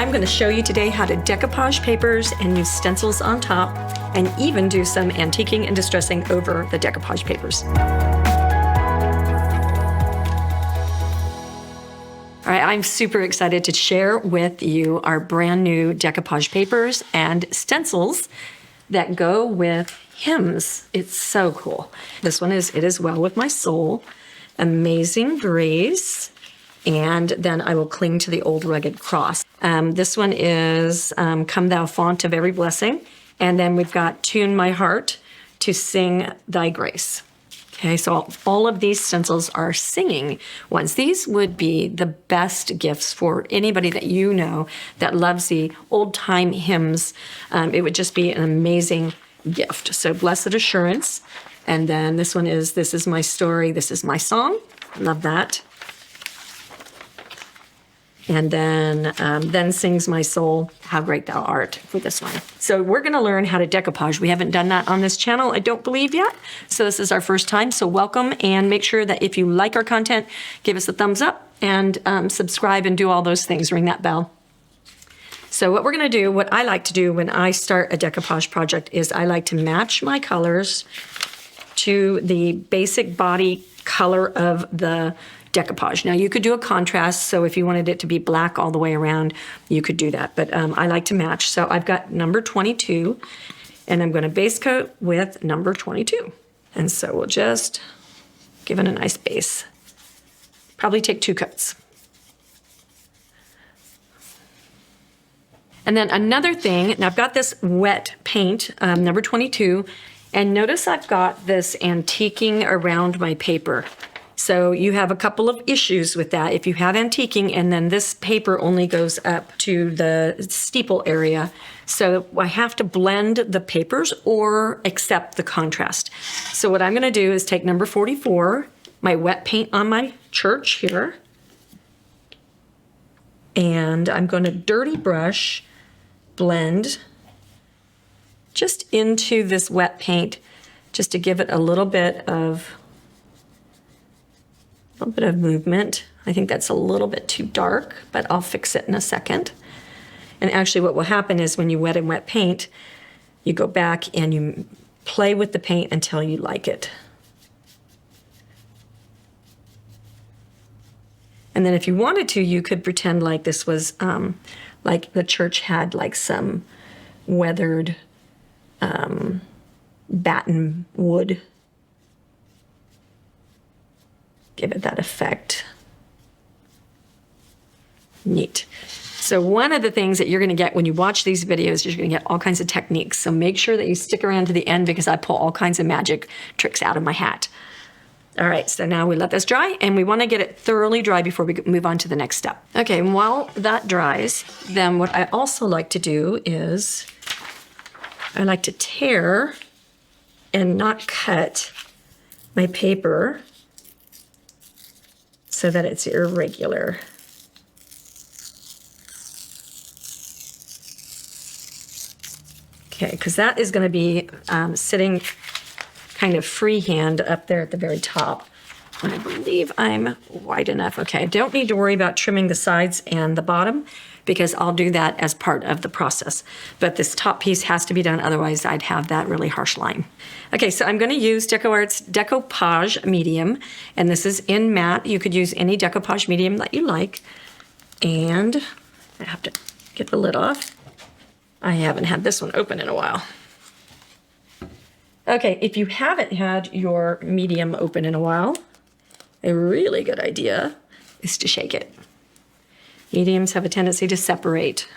I'm going to show you today how to decoupage papers and use stencils on top, and even do some antiquing and distressing over the decoupage papers. All right, I'm super excited to share with you our brand new decoupage papers and stencils that go with hymns. It's so cool. This one is It Is Well With My Soul, Amazing Grace, and then I Will Cling to the Old Rugged Cross. This one is Come Thou Font of Every Blessing, and then we've got Tune My Heart to Sing Thy Grace. Okay, so all of these stencils are singing ones. These would be the best gifts for anybody that you know that loves the old-time hymns. It would just be an amazing gift. So Blessed Assurance, and then this one is This Is My Story, This Is My Song. Love that. And then Sings My Soul, How Great Thou Art for this one. So we're going to learn how to decoupage. We haven't done that on this channel, I don't believe yet. So this is our first time, so welcome, and make sure that if you like our content, give us a thumbs up and subscribe and do all those things, ring that bell. So what we're going to do, what I like to do when I start a decoupage project is I like to match my colors to the basic body color of the decoupage. Now you could do a contrast, so if you wanted it to be black all the way around, you could do that, but I like to match. So I've got number 22, and I'm going to base coat with number 22. And so we'll just give it a nice base. Probably take 2 coats. And then another thing, and I've got this wet paint, number 22, and notice I've got this antiquing around my paper. So you have a couple of issues with that. If you have antiquing and then this paper only goes up to the steeple area, so I have to blend the papers or accept the contrast. So what I'm going to do is take number 44, my wet paint on my church here, and I'm going to dirty brush blend just into this wet paint just to give it a little bit of movement. I think that's a little bit too dark, but I'll fix it in a second. And actually what will happen is when you wet and wet paint, you go back and you play with the paint until you like it. And then if you wanted to, you could pretend like this was, like the church had like some weathered batten wood. Give it that effect. Neat. So one of the things that you're going to get when you watch these videos, you're going to get all kinds of techniques. So make sure that you stick around to the end because I pull all kinds of magic tricks out of my hat. All right, so now we let this dry, and we want to get it thoroughly dry before we move on to the next step. Okay, and while that dries, then what I also like to do is I like to tear and not cut my paper so that it's irregular. Okay, because that is going to be sitting kind of freehand up there at the very top. And I believe I'm wide enough. Okay, I don't need to worry about trimming the sides and the bottom because I'll do that as part of the process. But this top piece has to be done, otherwise I'd have that really harsh line. Okay, so I'm going to use DecoArt's Decoupage Medium, and this is in matte. You could use any decoupage medium that you like. And I have to get the lid off. I haven't had this one open in a while. Okay, if you haven't had your medium open in a while, a really good idea is to shake it. Mediums have a tendency to separate.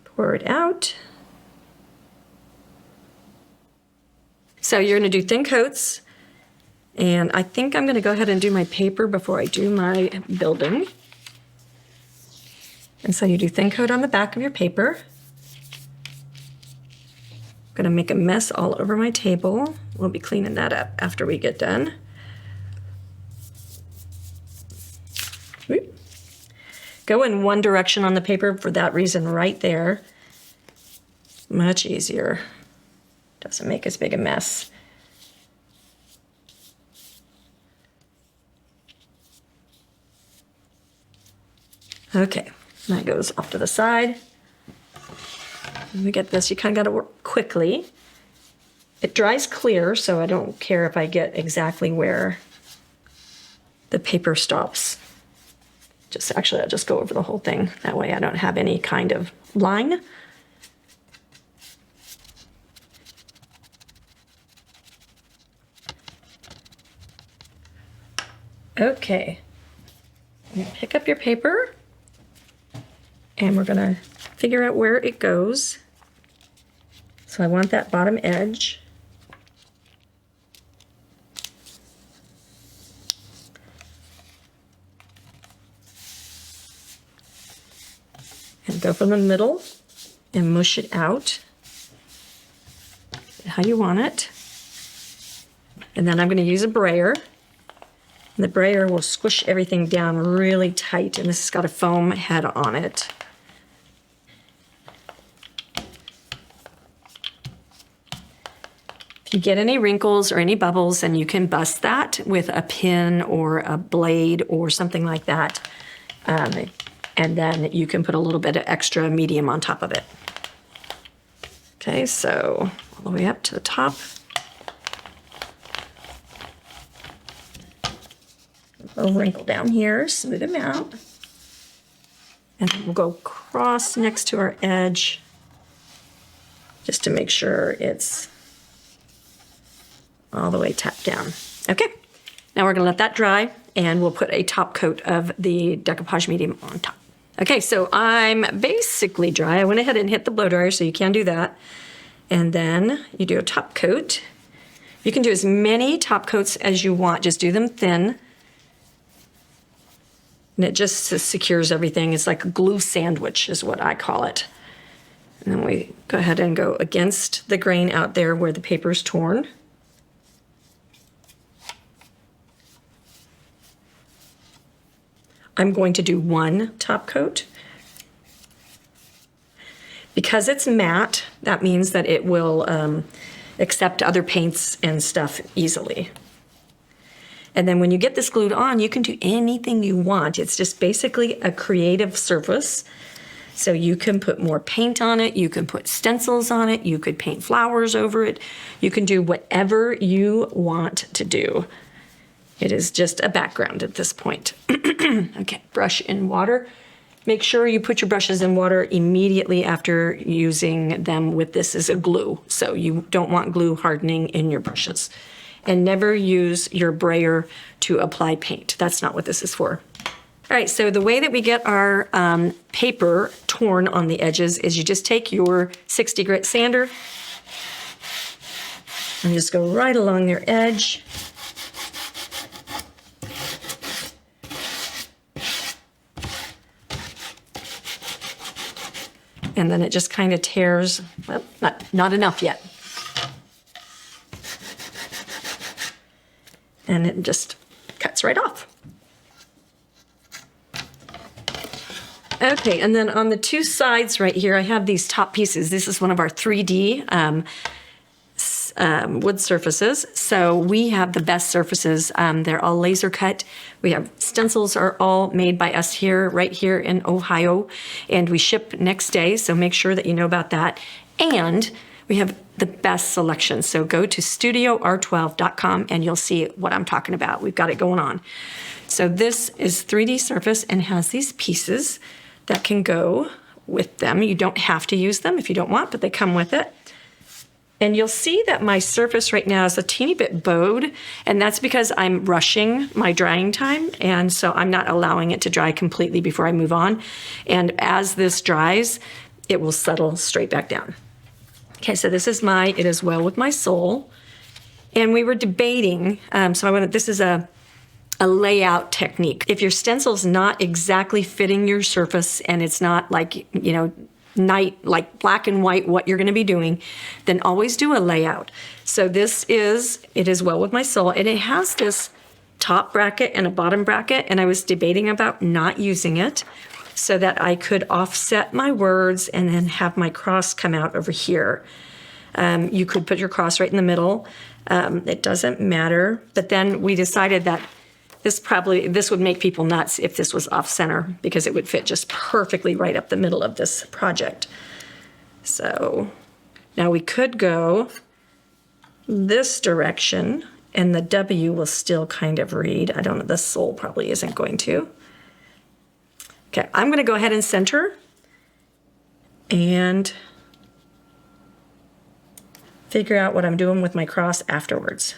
Pour it out. So you're going to do thin coats, and I think I'm going to go ahead and do my paper before I do my building. And so you do thin coat on the back of your paper. I'm going to make a mess all over my table. We'll be cleaning that up after we get done. Go in one direction on the paper for that reason right there. Much easier. Doesn't make as big a mess. Okay, that goes off to the side. we get this, you kind of got to work quickly. It dries clear, so I don't care if I get exactly where the paper stops. Actually, I'll just go over the whole thing. That way I don't have any kind of line. Okay. Pick up your paper, and we're gonna figure out where it goes. So I want that bottom edge. And go from the middle and mush it out how you want it. And then I'm going to use a brayer. And the brayer will squish everything down really tight, and this has got a foam head on it. If you get any wrinkles or any bubbles, then you can bust that with a pin or a blade or something like that. And then you can put a little bit of extra medium on top of it. Okay, so all the way up to the top. A little wrinkle down here, smooth them out. And then we'll go across next to our edge just to make sure it's all the way tapped down. Okay, now we're gonna let that dry, and we'll put a top coat of the decoupage medium on top. Okay, so I'm basically dry. I went ahead and hit the blow dryer, so you can do that. And then you do a top coat. You can do as many top coats as you want. Just do them thin. And it just secures everything. It's like a glue sandwich is what I call it. And then we go ahead and go against the grain out there where the paper's torn. I'm going to do one top coat. Because it's matte, that means that it will accept other paints and stuff easily. And then when you get this glued on, you can do anything you want. It's just basically a creative surface. So you can put more paint on it, you can put stencils on it, you could paint flowers over it. You can do whatever you want to do. It is just a background at this point. Okay, brush in water. Make sure you put your brushes in water immediately after using them with this as a glue. So you don't want glue hardening in your brushes. And never use your brayer to apply paint. That's not what this is for. All right, so the way that we get our paper torn on the edges is you just take your 60 grit sander and just go right along their edge. And then it just kind of tears, well, not enough yet. And it just cuts right off. Okay, and then on the two sides right here, I have these top pieces. This is one of our 3D wood surfaces. So we have the best surfaces. They're all laser cut. We have stencils are all made by us here, right here in Ohio, and we ship next day. So make sure that you know about that. And we have the best selection. So go to StudioR12.com and you'll see what I'm talking about. We've got it going on. So this is 3D surface and has these pieces that can go with them. You don't have to use them if you don't want, but they come with it. And you'll see that my surface right now is a teeny bit bowed, and that's because I'm rushing my drying time, and so I'm not allowing it to dry completely before I move on. And as this dries, it will settle straight back down. Okay, so this is It Is Well With My Soul. And we were debating, this is a layout technique. If your stencil's not exactly fitting your surface and it's not like, like black and white what you're going to be doing, then always do a layout. So this is It Is Well With My Soul, and it has this top bracket and a bottom bracket, and I was debating about not using it so that I could offset my words and then have my cross come out over here. You could put your cross right in the middle. It doesn't matter. But then we decided that this would make people nuts if this was off center, because it would fit just perfectly right up the middle of this project. So now we could go this direction and the W will still kind of read. I don't know, the sole probably isn't going to. Okay, I'm gonna go ahead and center and figure out what I'm doing with my cross afterwards.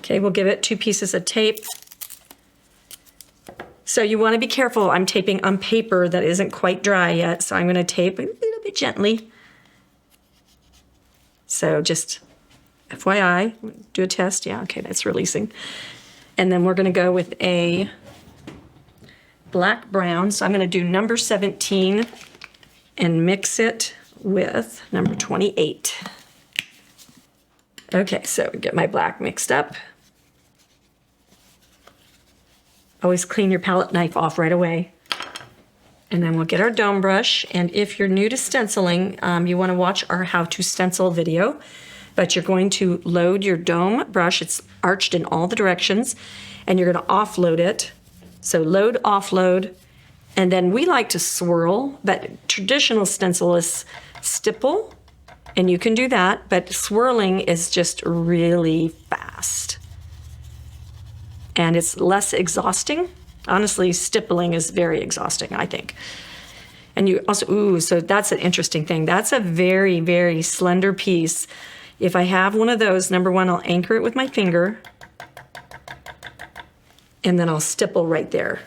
Okay, we'll give it 2 pieces of tape. So you want to be careful. I'm taping on paper that isn't quite dry yet, so I'm going to tape a little bit gently. So just FYI, do a test. Yeah, okay, that's releasing. And then we're going to go with a black brown. So I'm going to do number 17 and mix it with number 28. Okay, so get my black mixed up. Always clean your palette knife off right away. And then we'll get our dome brush. And if you're new to stenciling, you want to watch our how to stencil video. But you're going to load your dome brush. It's arched in all the directions. And you're going to offload it. So load, offload. And then we like to swirl, but traditional stencilists stipple. And you can do that, but swirling is just really fast. And it's less exhausting. Honestly, stippling is very exhausting, I think. And you also, ooh, so that's an interesting thing. That's a very, very slender piece. If I have one of those, number one, I'll anchor it with my finger. And then I'll stipple right there.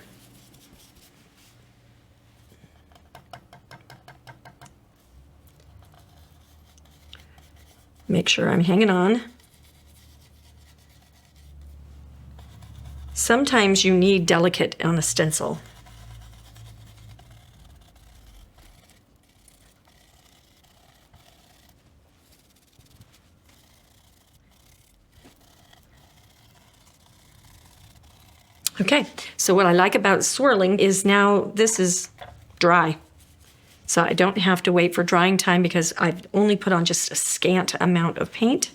Make sure I'm hanging on. Sometimes you need delicate on a stencil. Okay, so what I like about swirling is now this is dry. So I don't have to wait for drying time because I've only put on just a scant amount of paint.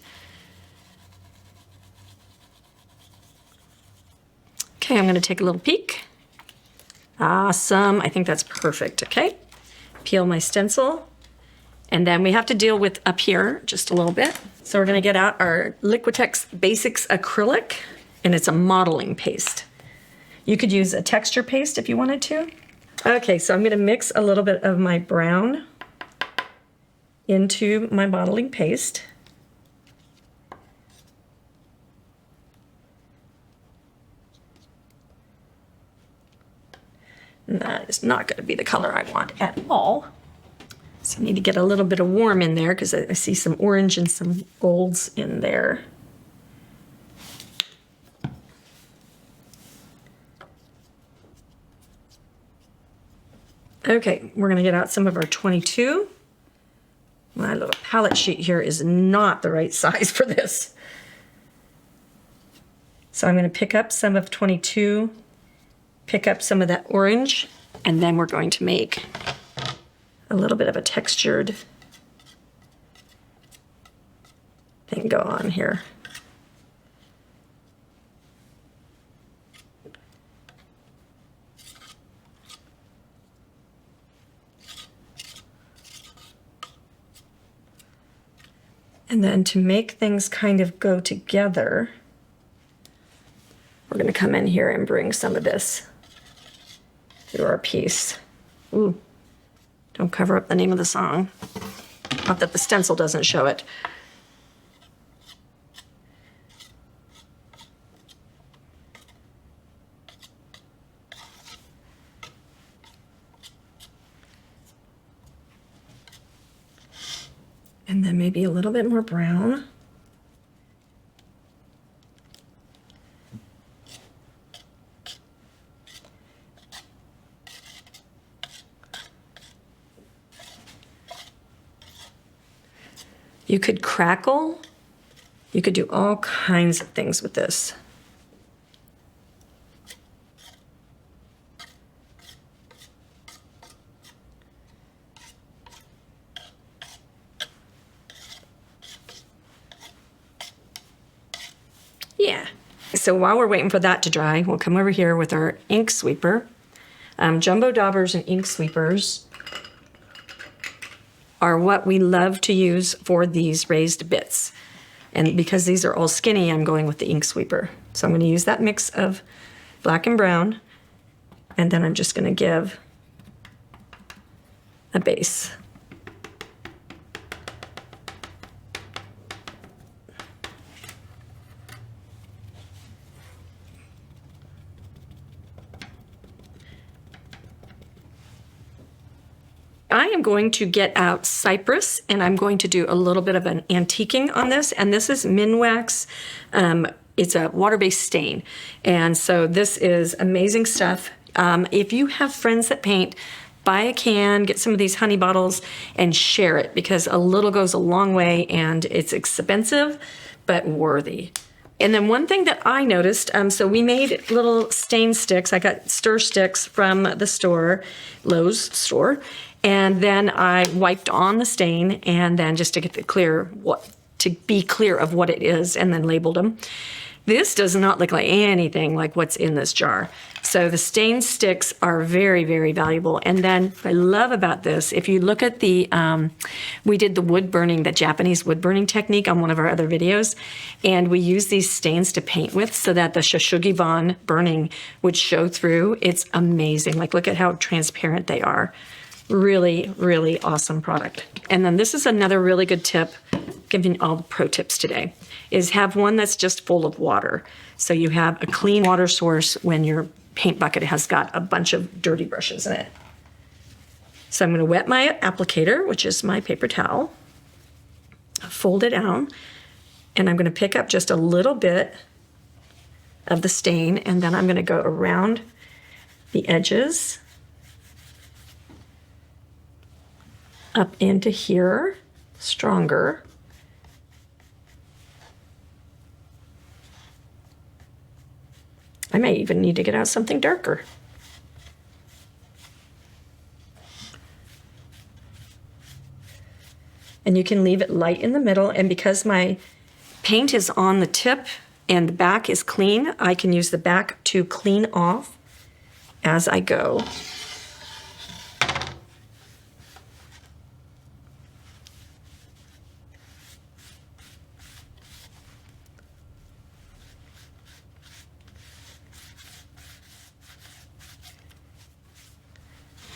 Okay, I'm gonna take a little peek. Awesome, I think that's perfect, okay? Peel my stencil. And then we have to deal with up here just a little bit. So we're gonna get out our Liquitex Basics acrylic, and it's a modeling paste. You could use a texture paste if you wanted to. Okay, so I'm gonna mix a little bit of my brown into my modeling paste. And that is not gonna be the color I want at all. So I need to get a little bit of warm in there because I see some orange and some golds in there. Okay, we're gonna get out some of our 22. My little palette sheet here is not the right size for this. So I'm gonna pick up some of 22, pick up some of that orange, and then we're going to make a little bit of a textured thing go on here. And then to make things kind of go together, we're going to come in here and bring some of this through our piece. Ooh, don't cover up the name of the song. Not that the stencil doesn't show it. And then maybe a little bit more brown. You could crackle. You could do all kinds of things with this. Yeah. So while we're waiting for that to dry, we'll come over here with our ink sweeper. Jumbo daubers and ink sweepers are what we love to use for these raised bits. And because these are all skinny, I'm going with the ink sweeper. So I'm going to use that mix of black and brown, and then I'm just going to give a base. I am going to get out Cypress, and I'm going to do a little bit of an antiquing on this, and this is Minwax. It's a water-based stain, and so this is amazing stuff. If you have friends that paint, buy a can, get some of these honey bottles, and share it, because a little goes a long way, and it's expensive, but worthy. And then one thing that I noticed, so we made little stain sticks. I got stir sticks from the store, Lowe's store, and then I wiped on the stain, and then just to get to be clear of what it is, and then labeled them. This does not look like anything like what's in this jar. So the stain sticks are very, very valuable. And then what I love about this, if you look at the, we did the wood burning, the Japanese wood burning technique on one of our other videos, and we use these stains to paint with so that the Shoshugiban burning would show through. It's amazing. Like, look at how transparent they are. Really, really awesome product. And then this is another really good tip, giving all the pro tips today, is have one that's just full of water. So you have a clean water source when your paint bucket has got a bunch of dirty brushes in it. So I'm going to wet my applicator, which is my paper towel, fold it out, and I'm going to pick up just a little bit of the stain, and then I'm going to go around the edges up into here, stronger. I may even need to get out something darker. And you can leave it light in the middle, and because my paint is on the tip and the back is clean, I can use the back to clean off as I go.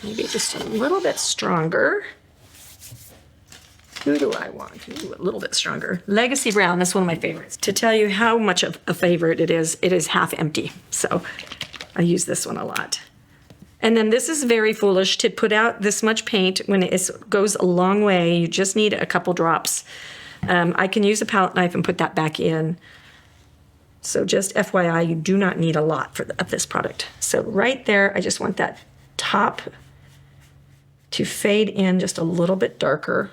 Maybe just a little bit stronger. Who do I want? Ooh, a little bit stronger. Legacy Brown, that's one of my favorites. To tell you how much of a favorite it is half empty. So I use this one a lot. And then this is very foolish to put out this much paint when it goes a long way. You just need a couple drops. I can use a palette knife and put that back in. So just FYI, you do not need a lot of this product. So right there, I just want that top to fade in just a little bit darker.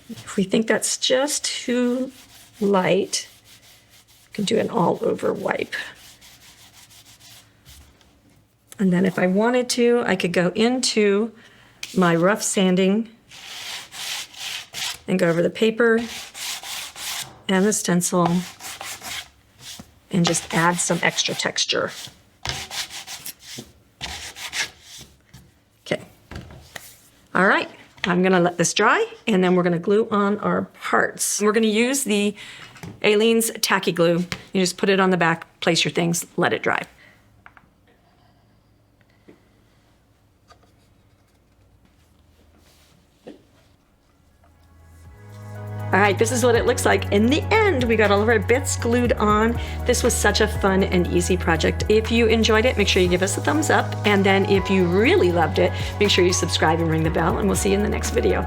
If we think that's just too light, you can do an all-over wipe. And then if I wanted to, I could go into my rough sanding and go over the paper and the stencil and just add some extra texture. Okay. All right. I'm going to let this dry, and then we're going to glue on our parts. We're going to use the Aleene's tacky glue. You just put it on the back, place your things, let it dry. All right, this is what it looks like. In the end, we got all of our bits glued on. This was such a fun and easy project. If you enjoyed it, make sure you give us a thumbs up. And then if you really loved it, make sure you subscribe and ring the bell, and we'll see you in the next video.